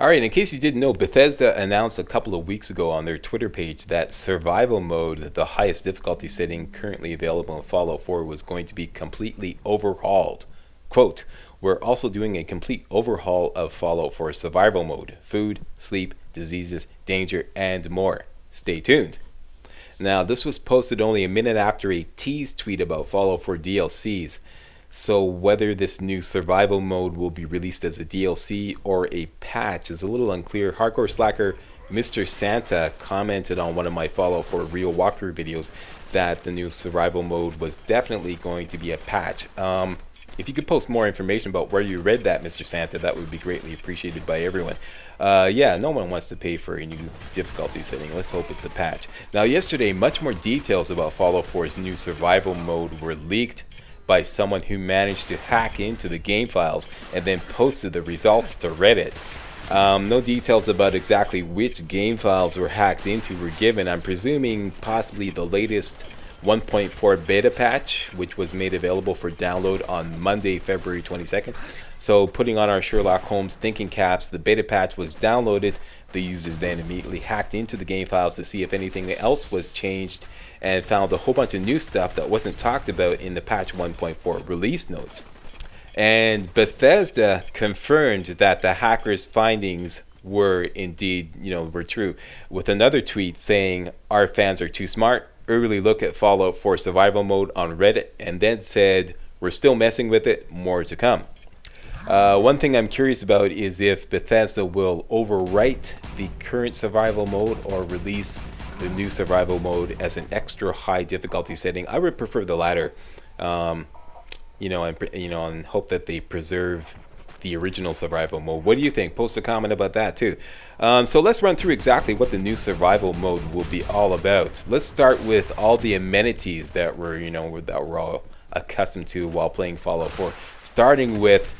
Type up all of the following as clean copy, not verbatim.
All right, in case you didn't know, Bethesda announced a couple of weeks ago on their Twitter page that survival mode, the highest difficulty setting currently available in Fallout 4, was going to be completely overhauled. Quote, "We're also doing a complete overhaul of Fallout 4 survival mode. Food, sleep, diseases, danger, and more. Stay tuned." Now, this was posted only a minute after a tease tweet about Fallout 4 DLCs. So whether this new survival mode will be released as a DLC or a patch is a little unclear. Hardcore Slacker Mr. Santa commented on one of my Fallout 4 real walkthrough videos that the new survival mode was definitely going to be a patch. If you could post more information about where you read that, Mr. Santa, that would be greatly appreciated by everyone. Yeah, no one wants to pay for a new difficulty setting. Let's hope it's a patch. Now, yesterday, much more details about Fallout 4's new survival mode were leaked by someone who managed to hack into the game files and then posted the results to Reddit. No details about exactly which game files were hacked into were given. I'm presuming possibly the latest 1.4 beta patch, which was made available for download on Monday, February 22nd. So putting on our Sherlock Holmes thinking caps, the beta patch was downloaded. The users then immediately hacked into the game files to see if anything else was changed and found a whole bunch of new stuff that wasn't talked about in the patch 1.4 release notes. And Bethesda confirmed that the hackers' findings were indeed, were true, with another tweet saying, "Our fans are too smart. Early look at Fallout 4 survival mode on Reddit," and then said, "We're still messing with it. More to come." One thing I'm curious about is if Bethesda will overwrite the current survival mode or release the new survival mode as an extra high difficulty setting. I would prefer the latter, and hope that they preserve the original survival mode. What do you think? Post a comment about that too. So let's run through exactly what the new survival mode will be all about. Let's start with all the amenities that we're all accustomed to while playing Fallout 4. Starting with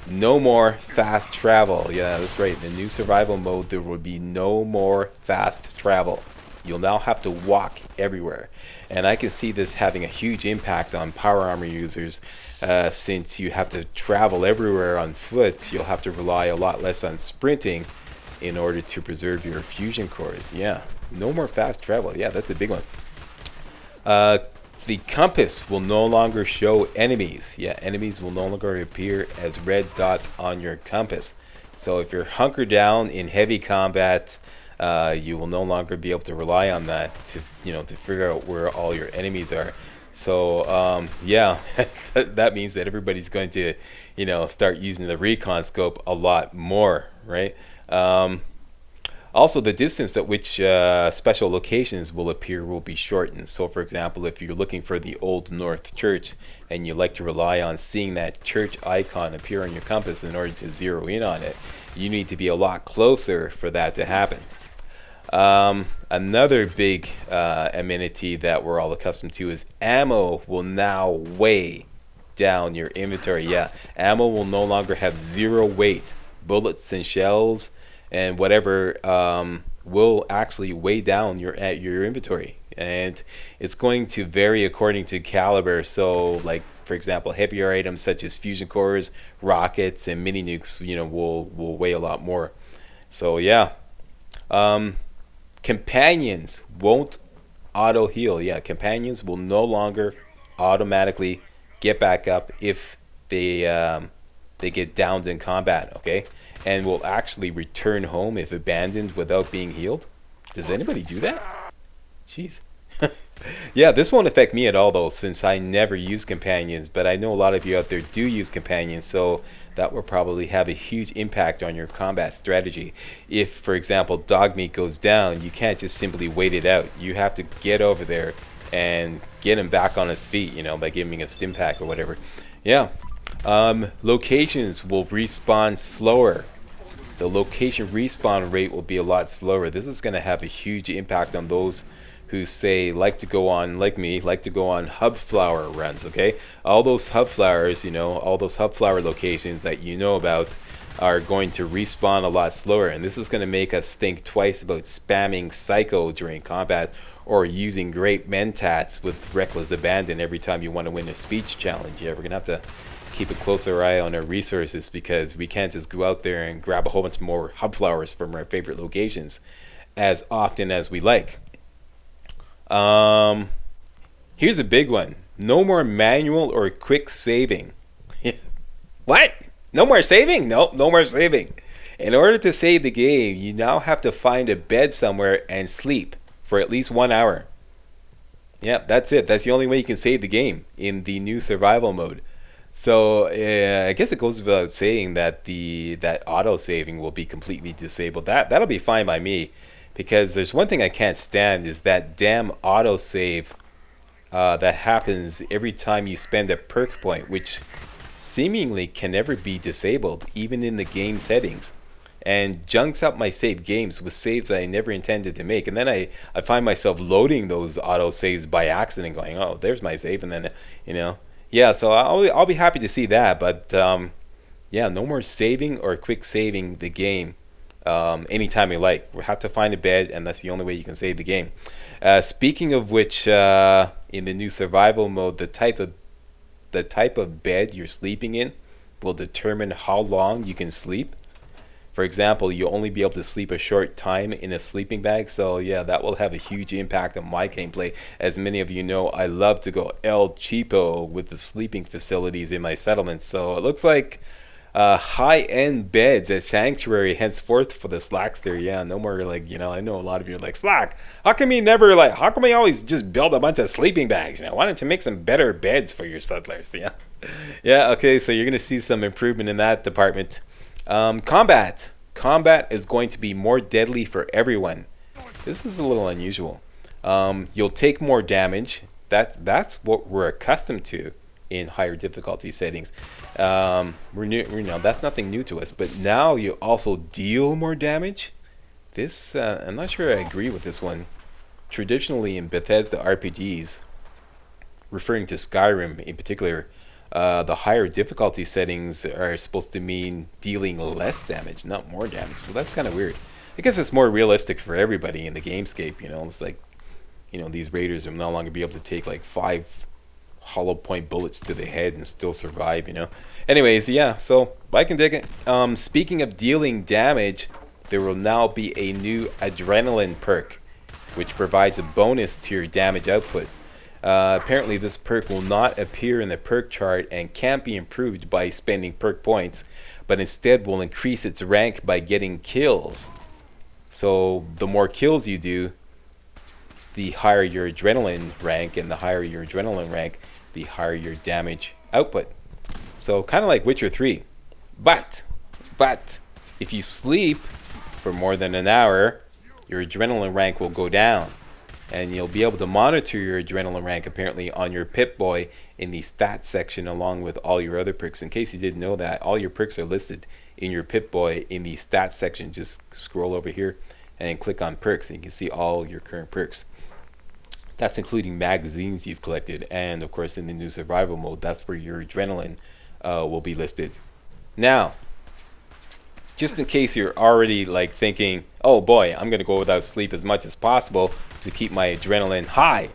no more fast travel. Yeah, that's right. In the new survival mode, there will be no more fast travel. You'll now have to walk everywhere. And I can see this having a huge impact on power armor users. Since you have to travel everywhere on foot, you'll have to rely a lot less on sprinting in order to preserve your fusion cores. Yeah, no more fast travel. Yeah, that's a big one. The compass will no longer show enemies. Yeah, enemies will no longer appear as red dots on your compass. So if you're hunkered down in heavy combat, you will no longer be able to rely on that to figure out where all your enemies are. So yeah, that means that everybody's going to start using the recon scope a lot more, right? Also, the distance at which special locations will appear will be shortened. So for example, if you're looking for the Old North Church and you like to rely on seeing that church icon appear on your compass in order to zero in on it, you need to be a lot closer for that to happen. Another big amenity that we're all accustomed to is ammo will now weigh down your inventory. Yeah, ammo will no longer have zero weight. Bullets and shells and whatever will actually weigh down your inventory, and it's going to vary according to caliber. So like, for example, heavier items such as fusion cores, rockets, and mini nukes will weigh a lot more. So yeah. Companions won't auto heal. Yeah, companions will no longer automatically get back up if they get downed in combat, okay? And will actually return home if abandoned without being healed. Does anybody do that? Jeez. Yeah, this won't affect me at all though, since I never use companions, but I know a lot of you out there do use companions, so that will probably have a huge impact on your combat strategy. If, for example, dog meat goes down, you can't just simply wait it out. You have to get over there and get him back on his feet, by giving him a stim pack or whatever. Yeah. Locations will respawn slower. The location respawn rate will be a lot slower. This is going to have a huge impact on those who like to go on hub flower runs, okay? All those hub flowers, all those hub flower locations that about are going to respawn a lot slower, and this is going to make us think twice about spamming psycho during combat or using great mentats with reckless abandon every time you want to win a speech challenge. Yeah, we're going to have to keep a closer eye on our resources, because we can't just go out there and grab a whole bunch more hub flowers from our favorite locations as often as we like. Here's a big one. No more manual or quick saving. What? No more saving? No, no more saving. In order to save the game, you now have to find a bed somewhere and sleep for at least 1 hour. Yep, that's it. That's the only way you can save the game in the new survival mode. So I guess it goes without saying that that auto saving will be completely disabled. That'll be fine by me, because there's one thing I can't stand, is that damn auto save that happens every time you spend a perk point, which seemingly can never be disabled, even in the game settings, and junks up my saved games with saves that I never intended to make. And then I find myself loading those auto saves by accident, going, oh, there's my save, and then, yeah, so I'll be happy to see that. But yeah, no more saving or quick saving the game anytime you like. We have to find a bed, and that's the only way you can save the game. Speaking of which, in the new survival mode, the type of bed you're sleeping in will determine how long you can sleep. For example, you'll only be able to sleep a short time in a sleeping bag. So yeah, that will have a huge impact on my gameplay. As many of you know, I love to go El Cheapo with the sleeping facilities in my settlements. So it looks like high-end beds at Sanctuary henceforth for the Slackster. Yeah, no more like, I know a lot of you are like, Slack, how come we always just build a bunch of sleeping bags? Why don't you make some better beds for your settlers? Yeah, okay, so you're gonna see some improvement in that department. Combat is going to be more deadly for everyone. This is a little unusual. You'll take more damage. That's what we're accustomed to in higher difficulty settings. That's nothing new to us, but now you also deal more damage. This I'm not sure I agree with this one. Traditionally in Bethesda RPGs, referring to Skyrim in particular, the higher difficulty settings are supposed to mean dealing less damage, not more damage. So that's kind of weird. I guess it's more realistic for everybody in the gamescape. It's like, these raiders will no longer be able to take like 5 hollow point bullets to the head and still survive. Anyways, yeah, so I can dig it. Speaking of dealing damage, there will now be a new adrenaline perk, which provides a bonus to your damage output. Apparently this perk will not appear in the perk chart and can't be improved by spending perk points, but instead will increase its rank by getting kills. So the more kills you do, the higher your adrenaline rank, and the higher your adrenaline rank, the higher your damage output. So kind of like Witcher 3. But if you sleep for more than an hour, your adrenaline rank will go down. And you'll be able to monitor your adrenaline rank apparently on your Pip-Boy in the stats section, along with all your other perks. In case you didn't know that, all your perks are listed in your Pip-Boy in the stats section. Just scroll over here and click on perks, and you can see all your current perks. That's including magazines you've collected, and of course in the new survival mode, that's where your adrenaline will be listed. Now, just in case you're already like thinking, oh boy, I'm gonna go without sleep as much as possible to keep my adrenaline high.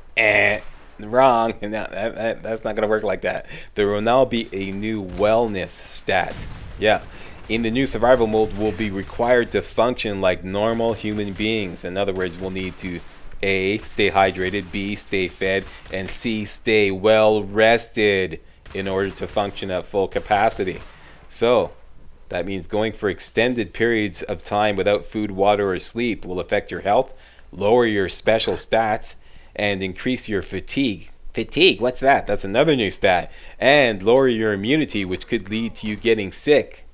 Wrong. And that's not gonna work like that. There will now be a new wellness stat. Yeah. In the new survival mode, we'll be required to function like normal human beings. In other words, we'll need to A, stay hydrated, B, stay fed, and C, stay well rested in order to function at full capacity. So that means going for extended periods of time without food, water, or sleep will affect your health, lower your special stats, and increase your fatigue. Fatigue, what's that? That's another new stat. And lower your immunity, which could lead to you getting sick.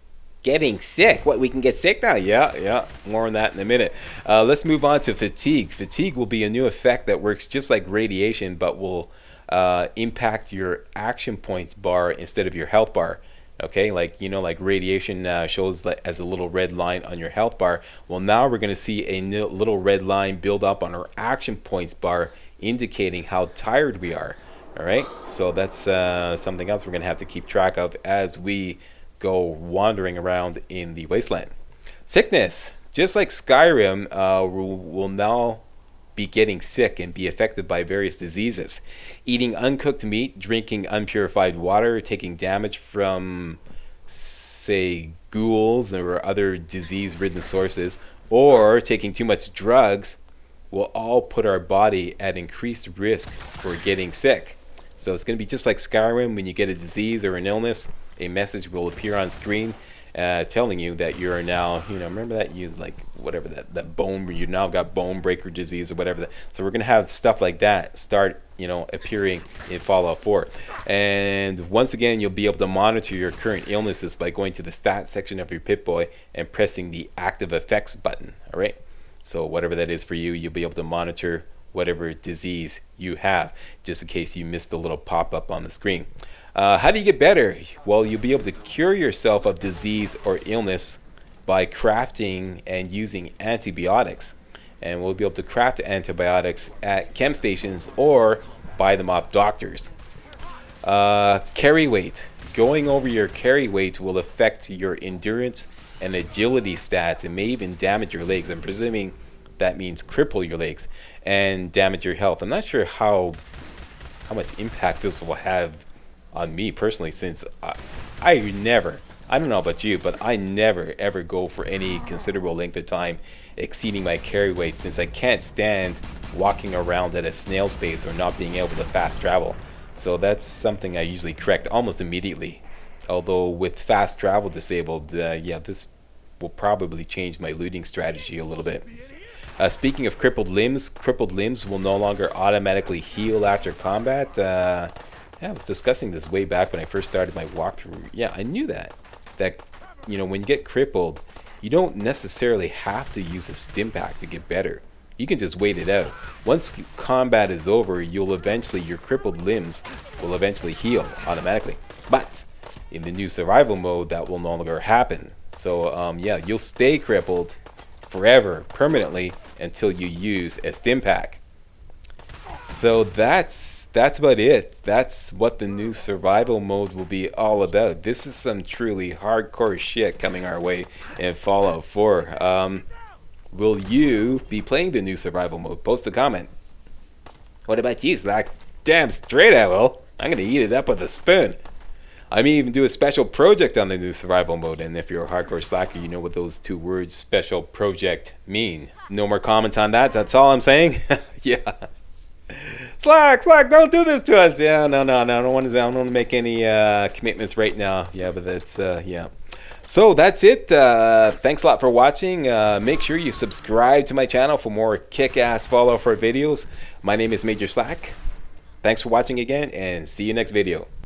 Getting sick? What, we can get sick now? Yeah. More on that in a minute. Let's move on to fatigue. Fatigue will be a new effect that works just like radiation, but will impact your action points bar instead of your health bar. Okay, like radiation shows as a little red line on your health bar. Well, now we're going to see a little red line build up on our action points bar, indicating how tired we are. All right, so that's something else we're going to have to keep track of as we go wandering around in the wasteland. Sickness, just like Skyrim, will now be getting sick and be affected by various diseases. Eating uncooked meat, drinking unpurified water, taking damage from, say, ghouls or other disease-ridden sources, or taking too much drugs will all put our body at increased risk for getting sick. So it's going to be just like Skyrim. When you get a disease or an illness, a message will appear on screen telling you that you're now, remember that you like whatever that bone, you now got bone breaker disease or whatever that. So we're going to have stuff like that start appearing in Fallout 4. And once again, you'll be able to monitor your current illnesses by going to the stats section of your Pip-Boy and pressing the active effects button. All right, so whatever that is for you, you'll be able to monitor whatever disease you have, just in case you missed the little pop-up on the screen. How do you get better? Well, you'll be able to cure yourself of disease or illness by crafting and using antibiotics. And we'll be able to craft antibiotics at chem stations or buy them off doctors. Carry weight. Going over your carry weight will affect your endurance and agility stats. It may even damage your legs. I'm presuming that means cripple your legs and damage your health. I'm not sure how much impact this will have on me personally, since I don't know about you, but I never ever go for any considerable length of time exceeding my carry weight, since I can't stand walking around at a snail's pace or not being able to fast travel. So that's something I usually correct almost immediately. Although with fast travel disabled, this will probably change my looting strategy a little bit. Speaking of crippled limbs will no longer automatically heal after combat. I was discussing this way back when I first started my walkthrough. Yeah, I knew that when you get crippled, you don't necessarily have to use a stim pack to get better. You can just wait it out. Once combat is over, your crippled limbs will eventually heal automatically. But in the new survival mode, that will no longer happen. So you'll stay crippled forever, permanently, until you use a stim pack. So that's about it. That's what the new survival mode will be all about. This is some truly hardcore shit coming our way in Fallout 4. Will you be playing the new survival mode? Post a comment. What about you, Slack? Damn straight I will. I'm gonna eat it up with a spoon. I may even do a special project on the new survival mode, and if you're a hardcore slacker, you know what those two words, special project, mean. No more comments on that, that's all I'm saying. Yeah. Slack, don't do this to us. Yeah, no, I don't want to make any commitments right now. Yeah, but that's, yeah. So that's it. Thanks a lot for watching. Make sure you subscribe to my channel for more kick-ass Fallout 4 videos. My name is Major Slack. Thanks for watching again, and see you next video.